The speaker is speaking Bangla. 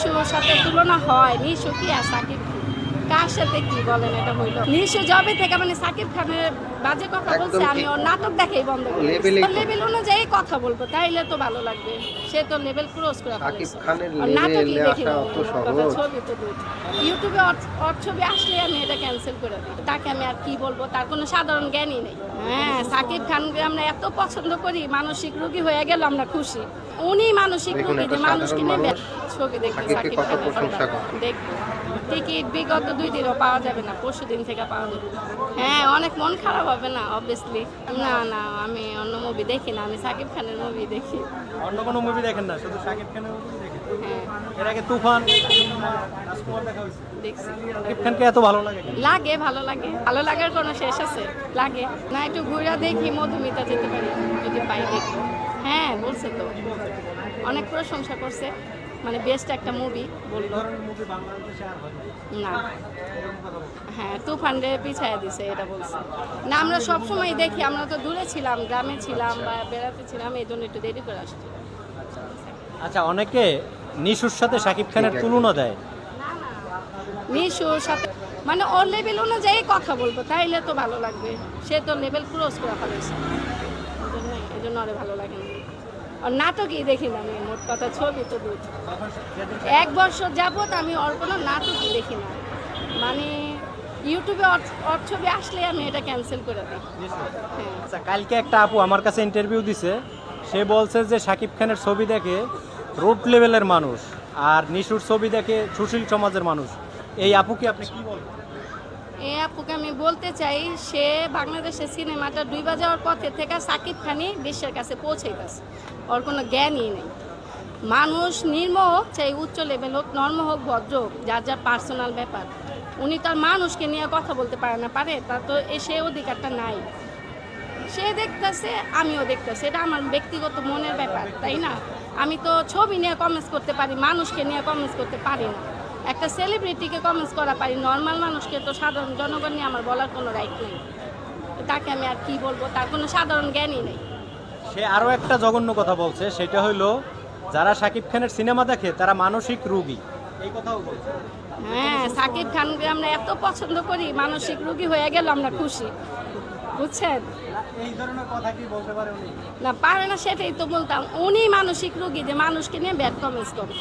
নিশুর সাথে তুলনা হয়। নিশু কি আর সাকিব কি? কার সাথে কি বলেন, এটা হইল? নিশু জবে থেকে মানে সাকিব খানের বাজে কথা বলছে, আমি ওর নাটক দেখাই বন্ধ করে লেভেল অনুযায়ী কথা বলবো, তাইলে তো ভালো লাগবে। সে তো লেভেল ক্রস করে সাকিব ফেলেছে। খানের আর নাটকই লেভেলে দেখি আসা না, অত কথা সহজ? ছবি তো দূর। ইউটিউবে ওর ছবি আসলে আমি এটা ক্যান্সেল করে দিই। তাকে আমি আর কি বলবো, তার কোনো সাধারণ জ্ঞানই নেই। হ্যাঁ, সাকিব খানকে আমরা এত পছন্দ করি, মানসিক রোগী হয়ে গেল আমরা খুশি। উনি মানসিক দেখুন, রোগী একটা যে মানুষকে সাধারণ নেবে। মানুষ ছবি দেখবে সাকিবকে সাকিব কত প্রশংসা করে। খানের, দেখবে টিকিট বিগত 2 দিনও পাওয়া যাবে না, পরশু দিন থেকে পাওয়া যাবে। হ্যাঁ, অনেক মন খারাপ হবে না? অবভিয়াসলি। না না, আমি অন্য মুভি দেখি না, আমি সাকিব খানের মুভি দেখি। অন্য কোনো মুভি দেখেন না, শুধু শাকিব খানের মুভি দেখেন? হ্যাঁ, এর আগে তুফান, রাজকুমার দেখা হয়েছে। দেখছি। শাকিব খানকে এত ভালো লাগে কেন? লাগে, ভালো লাগে। ভালো লাগার কোনো শেষ আছে? লাগে না, একটু ঘুরে দেখি, মধুমিতা যেতে পারি যদি পাই, দেখবো। হ্যাঁ, বলছে তো, অনেক প্রশংসা করছে, মানে বেস্ট একটা মুভি বললো। ধরনের মুভি বাংলাদেশে আর হয় না। না, হ্যাঁ, তুফান রে পিছায়া দিছে, এটা বলছে। না, আমরা সবসময় দেখি, আমরা তো দূরে ছিলাম, গ্রামে ছিলাম বা বেড়াতে ছিলাম, এই জন্য একটু দেরি করে আসছি। আচ্ছা, অনেকে নিশুর সাথে শাকিব খানের তুলনা দেয়। নিশুর সাথে মানে ওর লেভেল অনুযায়ী কথা বলবো, তাইলে তো ভালো লাগবে। সে তো লেভেল ক্রস করে ফেলেছে, এই জন্য ওরে ভালো লাগে না। আর নাটকই দেখি না আমি, মোট কথা ছবি তো দূর। 1 বছর যাবত আমি ওর কোনো নাটকই দেখি না, মানে ইউটিউবে ওর ছবি আসলে আমি এটা ক্যান্সেল করে দিই। হ্যাঁ, আচ্ছা, কালকে একটা আপু আমার কাছে ইন্টারভিউ দিছে, সে বলছে যে শাকিব খানের ছবি দেখে রোড লেভেলের মানুষ আর নিশুর ছবি দেখে সুশীল সমাজের মানুষ। এই আপুকে আপনি কি বলবেন? এই আপুকে আমি বলতে চাই, সে বাংলাদেশের সিনেমাটা ডুইবা যাওয়ার পথে থেকে সাকিব খানই বিশ্বের কাছে পৌঁছাইতেছে। ওর কোনো জ্ঞানই নেই। মানুষ নির্ম হোক, চাই উচ্চ লেভেল হোক, নর্ম হোক, ভদ্র হোক, যার যার পার্সোনাল ব্যাপার। উনি তার মানুষকে নিয়ে কথা বলতে পারে না, পারে? তার তো সে অধিকারটা নাই। সে দেখতেছে, আমিও দেখতেছি, এটা আমার ব্যক্তিগত মনের ব্যাপার, তাই না? আমি তো ছবি নিয়ে কমেন্টস করতে পারি, মানুষকে নিয়ে কমেন্টস করতে পারি না। একটা সেলিব্রিটিকে কমেন্টস করা পারি, নর্মাল মানুষকে তো, সাধারণ জনগণ নিয়ে আমার বলার কোনো রাইট নেই। তাকে আমি আর কি বলবো, তার কোনো সাধারণ জ্ঞানই নেই। সে আরও একটা জঘন্য কথা বলছে, সেটা হলো যারা শাকিব খানের সিনেমা দেখে তারা মানসিক রোগী। এই কথাও বলছে। হ্যাঁ, সাকিব খানকে আমরা এত পছন্দ করি, মানসিক রোগী হয়ে গেল আমরা খুশি, বুঝছেন? এই ধরনের কথা কি বলতে পারে উনি? না, পারে না, সেটাই তো বলতাম। উনি মানসিক রোগী যে মানুষকে নিয়ে ব্যাড কমেন্টস করে।